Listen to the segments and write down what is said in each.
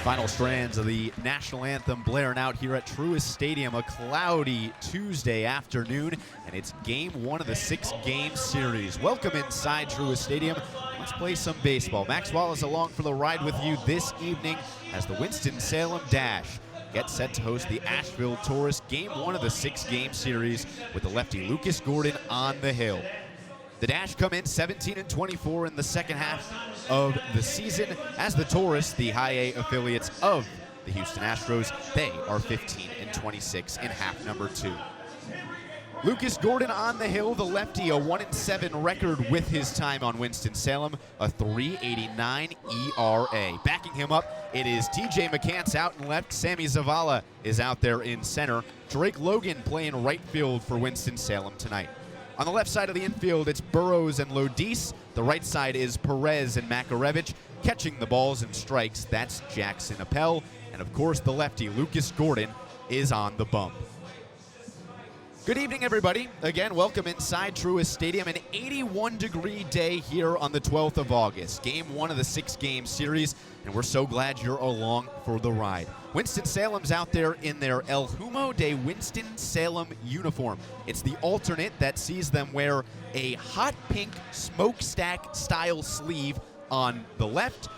Final strands of the national anthem blaring out here at Truist Stadium, a cloudy Tuesday afternoon, and it's game one of the 6-game series. Welcome inside Truist Stadium. Let's play some baseball. Max Wallace along for the ride with you this evening as the Winston-Salem Dash get set to host the Asheville Taurus, game one of the 6-game series with the lefty Lucas Gordon on the hill. The Dash come in 17-24 in the second half of the season, as the Taurus, the high A affiliates of the Houston Astros, they are 15-26 in half number 2. Lucas Gordon on the hill, the lefty, a 1-7 record with his time on Winston-Salem, a 3.89 ERA. Backing him up, it is TJ McCants out in left. Sammy Zavala is out there in center. Drake Logan playing right field for Winston-Salem tonight. On the left side of the infield, it's Burrows and Lodis. The right side is Perez and Makarevich. Catching the balls and strikes, that's Jackson Appel. And of course, the lefty, Lucas Gordon, is on the bump. Good evening, everybody. Again, welcome inside Truist Stadium. An 81-degree day here on the 12th of August. Game one of the 6-game series, and we're so glad you're along for the ride. Winston-Salem's out there in their El Humo de Winston-Salem uniform. It's the alternate that sees them wear a hot pink smokestack-style sleeve on the left.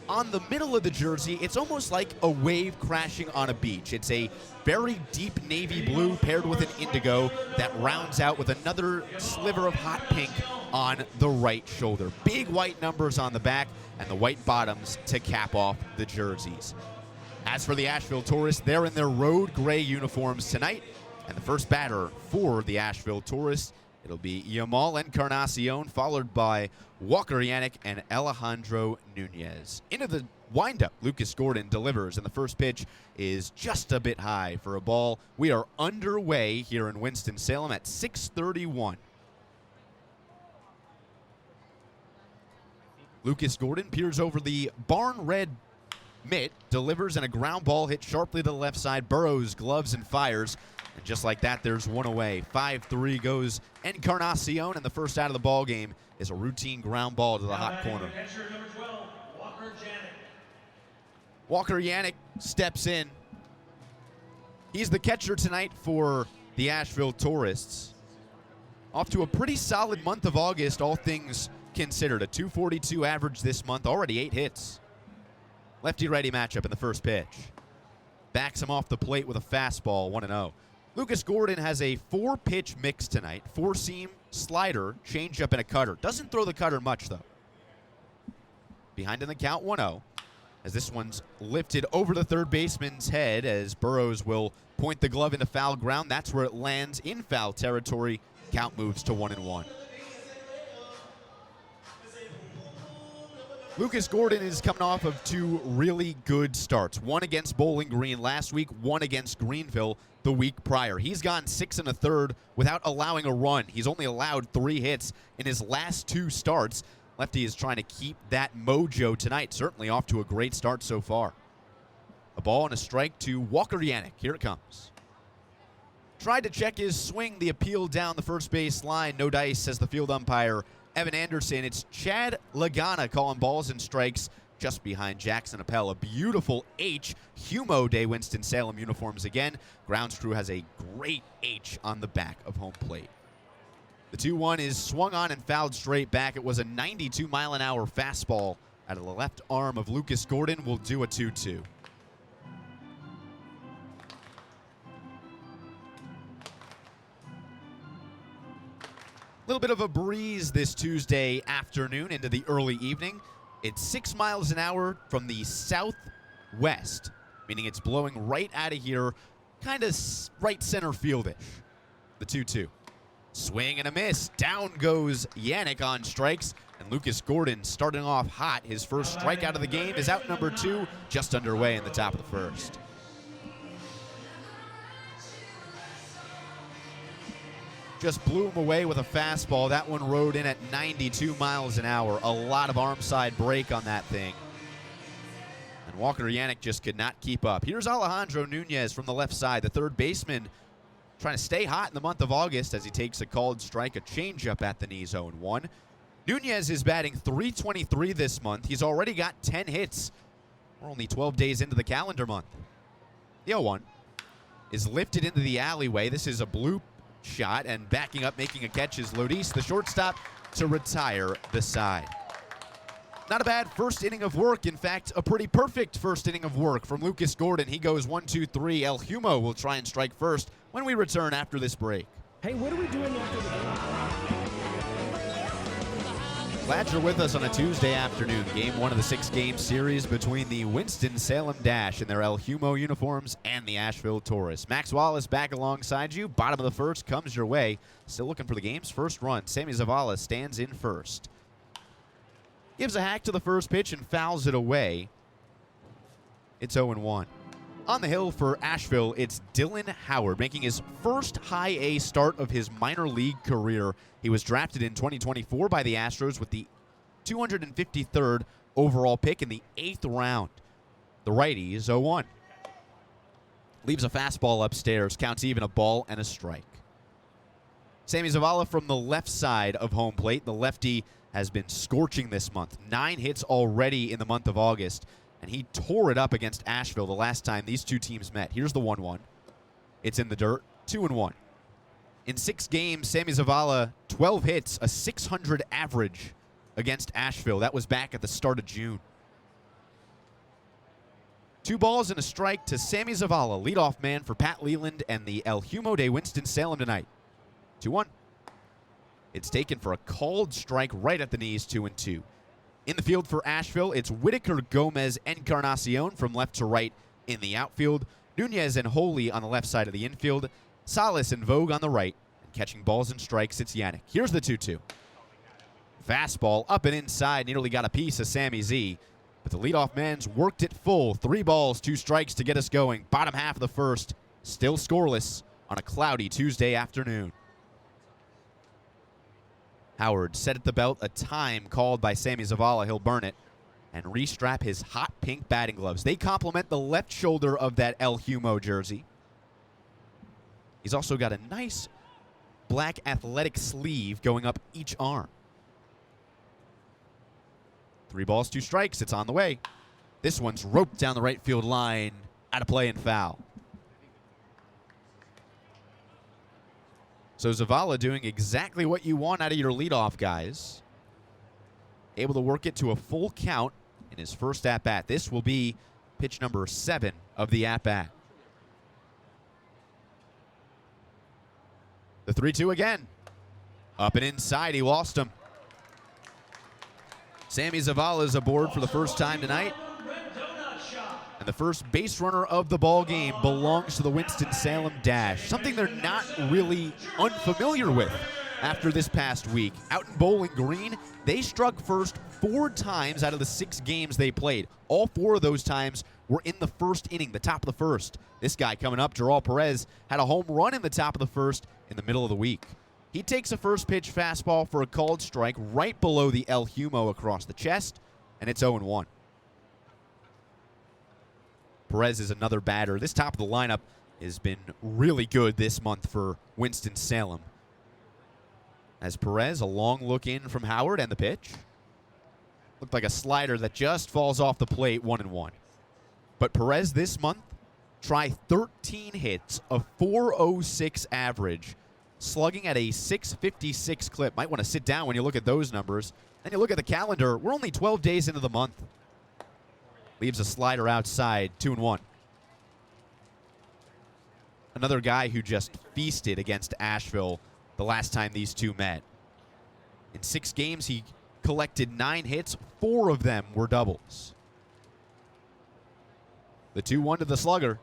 On the middle of the jersey, it's almost like a wave crashing on a beach. It's a very deep navy blue paired with an indigo that rounds out with another sliver of hot pink on the right shoulder. Big white numbers on the back and the white bottoms to cap off the jerseys. As for the Asheville Taurus, they're in their road gray uniforms tonight. And the first batter for the Asheville Taurus, it'll be Yamal Encarnacion, followed by Walker Yannick and Alejandro Nunez. Into the windup, Lucas Gordon delivers, and the first pitch is just a bit high for a ball. We are underway here in Winston-Salem at 6:31. Lucas Gordon peers over the barn red mitt, delivers, and a ground ball hit sharply to the left side. Burrows gloves and fires. And just like that, there's one away. 5-3 goes Encarnacion, and the first out of the ball game is a routine ground ball to the hot corner. Walker Yannick steps in. He's the catcher tonight for the Asheville Taurists. Off to a pretty solid month of August, all things considered. A 242 average this month, already 8 hits. Lefty-righty matchup in the first pitch. Backs him off the plate with a fastball, 1-0. Lucas Gordon has a 4-pitch mix tonight. 4-seam, slider, changeup, and a cutter. Doesn't throw the cutter much, though. Behind in the count, 1-0. As this one's lifted over the third baseman's head as Burrows will point the glove into foul ground. That's where it lands in foul territory. Count moves to 1-1. Lucas Gordon is coming off of 2 really good starts. One against Bowling Green last week, one against Greenville the week prior. He's gone 6 1/3 without allowing a run. He's only allowed 3 hits in his last 2 starts. Lefty is trying to keep that mojo tonight. Certainly off to a great start so far. A ball and a strike to Walker Yannick. Here it comes. Tried to check his swing. The appeal down the first base line. No dice, says the field umpire, Evan Anderson. It's Chad Lagana calling balls and strikes just behind Jackson Appel. A beautiful H. Humo de Winston-Salem uniforms again. Grounds crew has a great H on the back of home plate. The 2-1 is swung on and fouled straight back. It was a 92-mile-an-hour fastball out of the left arm of Lucas Gordon. Will do a 2-2. A little bit of a breeze this Tuesday afternoon into the early evening. It's 6 miles an hour from the southwest, meaning it's blowing right out of here, kind of right center fieldish. The 2-2. Swing and a miss. Down goes Yannick on strikes, and Lucas Gordon starting off hot. His first strikeout of the game is out number 2, just underway in the top of the first. Just blew him away with a fastball. That one rode in at 92 miles an hour. A lot of arm side break on that thing. And Walker Yannick just could not keep up. Here's Alejandro Nunez from the left side, the third baseman, trying to stay hot in the month of August as he takes a called strike, a changeup at the knee, 0-1. Nunez is batting .323 this month. He's already got 10 hits We're only 12 days into the calendar month. The 0-1 is lifted into the alleyway. This is a blue shot, and backing up, making a catch is Lodis, the shortstop, to retire the side. Not a bad first inning of work. In fact, a pretty perfect first inning of work from Lucas Gordon. He goes 1-2-3. El Humo will try and strike first when we return after this break. Hey, what are we doing after the game? Glad you're with us on a Tuesday afternoon. Game 1 of the 6-game series between the Winston-Salem Dash in their El Humo uniforms and the Asheville Taurus. Max Wallace back alongside you. Bottom of the first comes your way. Still looking for the game's first run. Sammy Zavala stands in first. Gives a hack to the first pitch and fouls it away. It's 0-1. On the hill for Asheville, it's Dylan Howard making his first high A start of his minor league career. He was drafted in 2024 by the Astros with the 253rd overall pick in the 8th round. The righty is 0-1. Leaves a fastball upstairs, counts even, a ball and a strike. Sammy Zavala from the left side of home plate. The lefty has been scorching this month. 9 hits already in the month of August, and he tore it up against Asheville the last time these two teams met. Here's the 1-1. It's in the dirt, 2-1. In 6 games, Sammy Zavala, 12 hits, a .600 average against Asheville. That was back at the start of June. 2 balls and a strike to Sammy Zavala, leadoff man for Pat Leland and the El Humo de Winston-Salem tonight. 2-1. It's taken for a called strike right at the knees, 2-2. In the field for Asheville, it's Whitaker, Gomez, Encarnacion from left to right in the outfield. Nunez and Holy on the left side of the infield. Salas and Vogue on the right. And catching balls and strikes, it's Yannick. Here's the 2-2. Fastball up and inside, nearly got a piece of Sammy Z. But the leadoff man's worked it full. 3 balls, 2 strikes to get us going. Bottom half of the first, still scoreless on a cloudy Tuesday afternoon. Howard set at the belt, a time called by Sammy Zavala. He'll burn it and restrap his hot pink batting gloves. They complement the left shoulder of that El Humo jersey. He's also got a nice black athletic sleeve going up each arm. 3 balls, 2 strikes. It's on the way. This one's roped down the right field line, out of play and foul. So Zavala doing exactly what you want out of your leadoff guys. Able to work it to a full count in his first at-bat. This will be pitch number 7 of the at-bat. The 3-2 again. Up and inside, he lost him. Sammy Zavala is aboard for the first time tonight. And the first base runner of the ball game belongs to the Winston-Salem Dash, something they're not really unfamiliar with after this past week. Out in Bowling Green, they struck first 4 times out of the 6 games they played. All 4 of those times were in the first inning, the top of the first. This guy coming up, Gerald Perez, had a home run in the top of the first in the middle of the week. He takes a first pitch fastball for a called strike right below the El Humo across the chest, and it's 0-1. Perez is another batter. This top of the lineup has been really good this month for Winston-Salem. As Perez, a long look in from Howard, and the pitch. Looked like a slider that just falls off the plate, 1-1. But Perez this month, try 13 hits, a .406 average, slugging at a .656 clip. Might want to sit down when you look at those numbers. Then you look at the calendar, we're only 12 days into the month. Leaves a slider outside, 2-1. Another guy who just feasted against Asheville the last time these two met. In 6 games, he collected 9 hits. 4 of them were doubles. The 2-1 to the slugger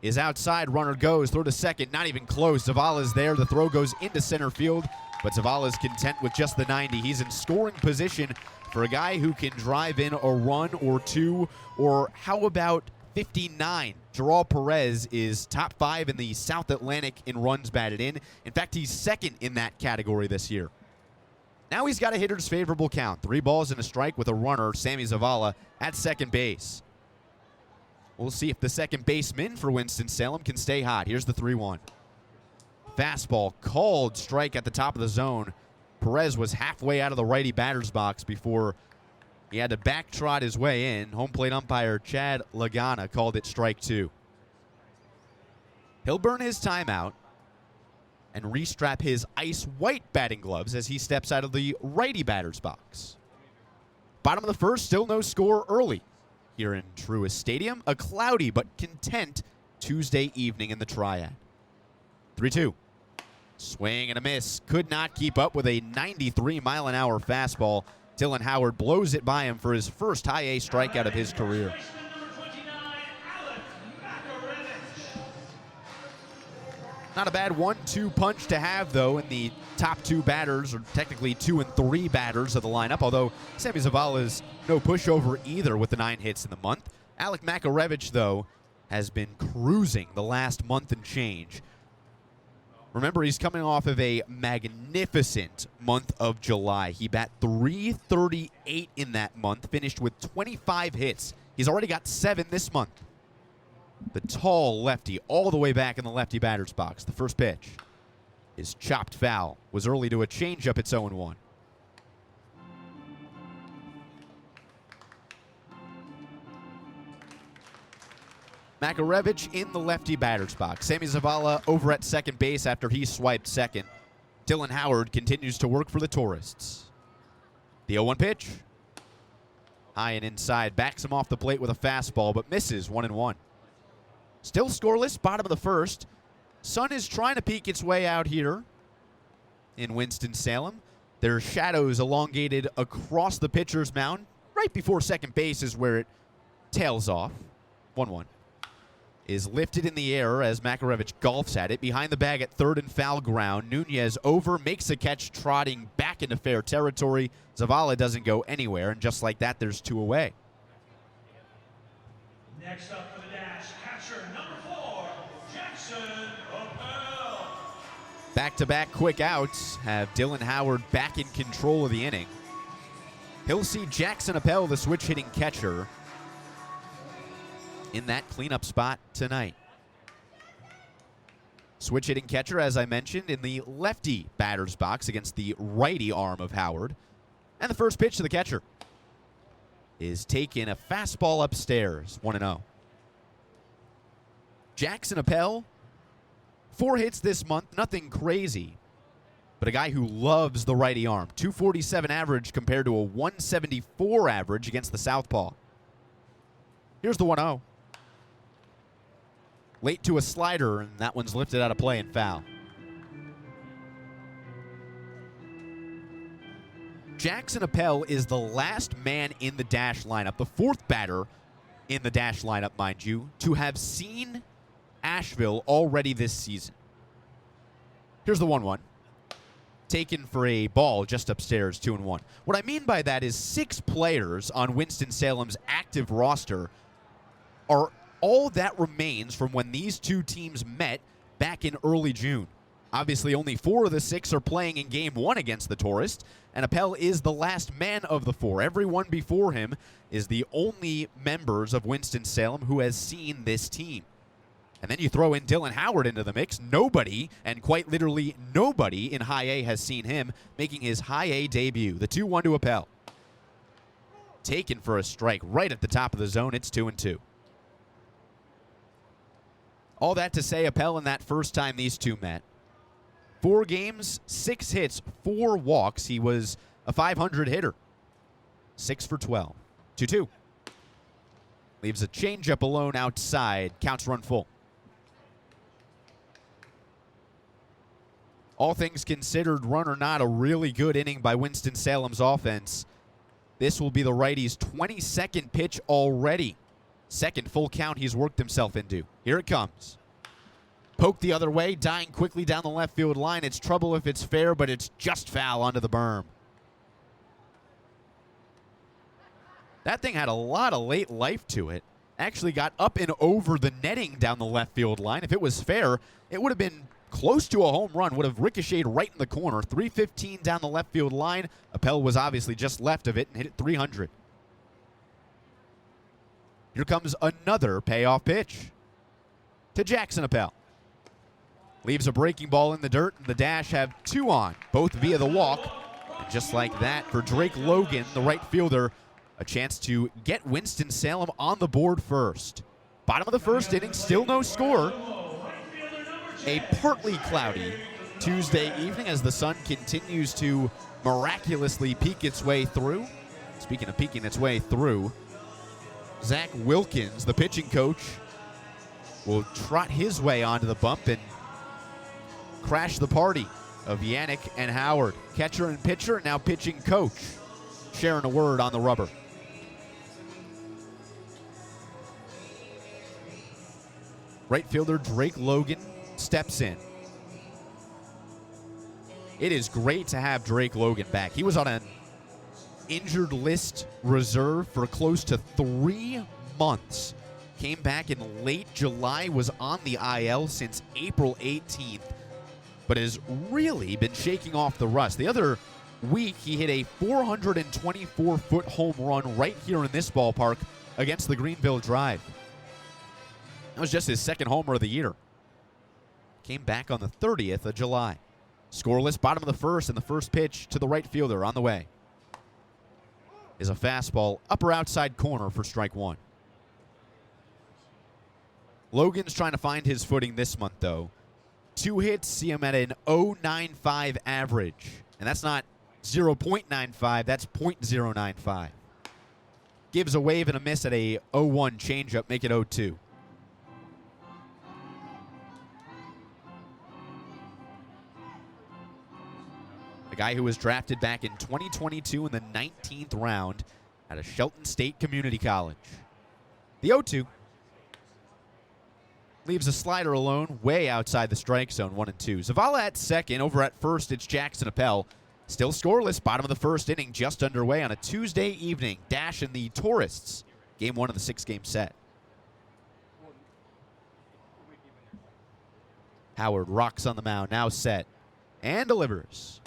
is outside. Runner goes, throw to second, not even close. Zavala's there. The throw goes into center field, but Zavala's content with just the 90. He's in scoring position for a guy who can drive in a run or 2, or how about 59? Gerald Perez is top 5 in the South Atlantic in runs batted in. In fact, he's second in that category this year. Now he's got a hitter's favorable count. 3 balls and a strike with a runner, Sammy Zavala, at second base. We'll see if the second baseman for Winston-Salem can stay hot. Here's the 3-1. Fastball, called strike at the top of the zone. Perez was halfway out of the righty batter's box before He had to back trot his way in. Home plate umpire Chad Lagana called it strike 2. He'll burn his timeout and restrap his ice white batting gloves as he steps out of the righty batter's box. Bottom of the first, still no score early here in Truist Stadium. A cloudy but content Tuesday evening in the Triad. 3-2. Swing and a miss. Could not keep up with a 93-mile-an-hour fastball. Dylan Howard blows it by him for his first high-A strikeout of his career. Not a bad 1-2 punch to have, though, in the top 2 batters, or technically 2 and 3 batters of the lineup, although Sammy Zavala's no pushover either with the 9 hits in the month. Alec Makarevich, though, has been cruising the last month and change. Remember, he's coming off of a magnificent month of July. He bat .338 in that month, finished with 25 hits. He's already got 7 this month. The tall lefty all the way back in the lefty batter's box. The first pitch is chopped foul. Was early to a changeup. It's 0-1. Makarevich in the lefty batter's box. Sammy Zavala over at second base after he swiped second. Dylan Howard continues to work for the Tourists. The 0-1 pitch. High and inside. Backs him off the plate with a fastball, but misses. 1-1. Still scoreless, bottom of the first. Sun is trying to peek its way out here in Winston-Salem. Their shadows elongated across the pitcher's mound. Right before second base is where it tails off. 1-1. Is lifted in the air as Makarevich golfs at it. Behind the bag at third and foul ground. Nunez over, makes a catch, trotting back into fair territory. Zavala doesn't go anywhere, and just like that, there's 2 away. Next up for the dash, catcher number 4, Jackson Appel. Back-to-back quick outs have Dylan Howard back in control of the inning. He'll see Jackson Appel, the switch-hitting catcher, in that cleanup spot tonight. Switch-hitting catcher, as I mentioned, in the lefty batter's box against the righty arm of Howard. And the first pitch to the catcher is taking a fastball upstairs, 1-0. Jackson Appel, 4 hits this month, nothing crazy, but a guy who loves the righty arm. 247 average compared to a 174 average against the southpaw. Here's the 1-0. Late to a slider, and that one's lifted out of play and foul. Jackson Appel is the last man in the dash lineup, the 4th batter in the dash lineup, mind you, to have seen Asheville already this season. Here's the 1-1. Taken for a ball just upstairs, 2-1. What I mean by that is 6 players on Winston-Salem's active roster are all that remains from when these 2 teams met back in early June. Obviously, only 4 of the 6 are playing in Game 1 against the Tourists, and Appel is the last man of the 4. Everyone before him is the only members of Winston-Salem who has seen this team. And then you throw in Dylan Howard into the mix. Nobody, and quite literally nobody in High A has seen him, making his High A debut. The 2-1 to Appel. Taken for a strike right at the top of the zone. It's 2-2. All that to say, Appel in that first time these 2 met. 4 games, 6 hits, 4 walks. He was a .500 hitter. 6 for 12. 2-2. Leaves a changeup alone outside. Counts run full. All things considered, run or not, a really good inning by Winston-Salem's offense. This will be the righty's 22nd pitch already. 2nd full count he's worked himself into. Here it comes. Poke the other way, dying quickly down the left field line. It's trouble if it's fair, but it's just foul onto the berm. That thing had a lot of late life to it. Actually got up and over the netting down the left field line. If it was fair, it would have been close to a home run, would have ricocheted right in the corner. 315 down the left field line. Appel was obviously just left of it and hit it 300. Here comes another payoff pitch to Jackson Appel. Leaves a breaking ball in the dirt, and the Dash have 2 on, both via the walk. And just like that, for Drake Logan, the right fielder, a chance to get Winston-Salem on the board first. Bottom of the first inning, still no score. A partly cloudy Tuesday evening as the sun continues to miraculously peek its way through. Speaking of peeking its way through, Zach Wilkins, the pitching coach, will trot his way onto the bump and crash the party of Yannick and Howard. Catcher and pitcher, now pitching coach, sharing a word on the rubber. Right fielder Drake Logan steps in. It is great to have Drake Logan back. He was on an injured list reserve for close to 3 months. Came back in late July, was on the IL since April 18th, but has really been shaking off the rust. The other week, he hit a 424-foot home run right here in this ballpark against the Greenville Drive. That was just his second homer of the year. Came back on the 30th of July. Scoreless, bottom of the first, and the first pitch to the right fielder on the way is a fastball, upper outside corner for strike one. Logan's trying to find his footing this month, though. 2 hits, see him at an .095 average. And that's not 0.95, that's .095. Gives a wave and a miss at a 0-1 changeup, make it 0-2. The guy who was drafted back in 2022 in the 19th round out of Shelton State Community College. The 0-2 leaves a slider alone way outside the strike zone, 1-2. Zavala at second. Over at first, it's Jackson Appel. Still scoreless, bottom of the first inning, just underway on a Tuesday evening. Dash in the Tourists, game 1 of the 6-game set. Howard rocks on the mound, now set, and delivers.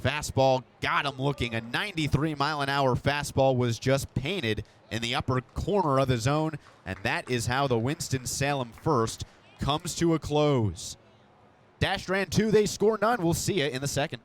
Fastball got him looking. A 93-mile-an-hour fastball was just painted in the upper corner of the zone, and that is how the Winston-Salem first comes to a close. Dash ran 2, they score none. We'll see you in the second.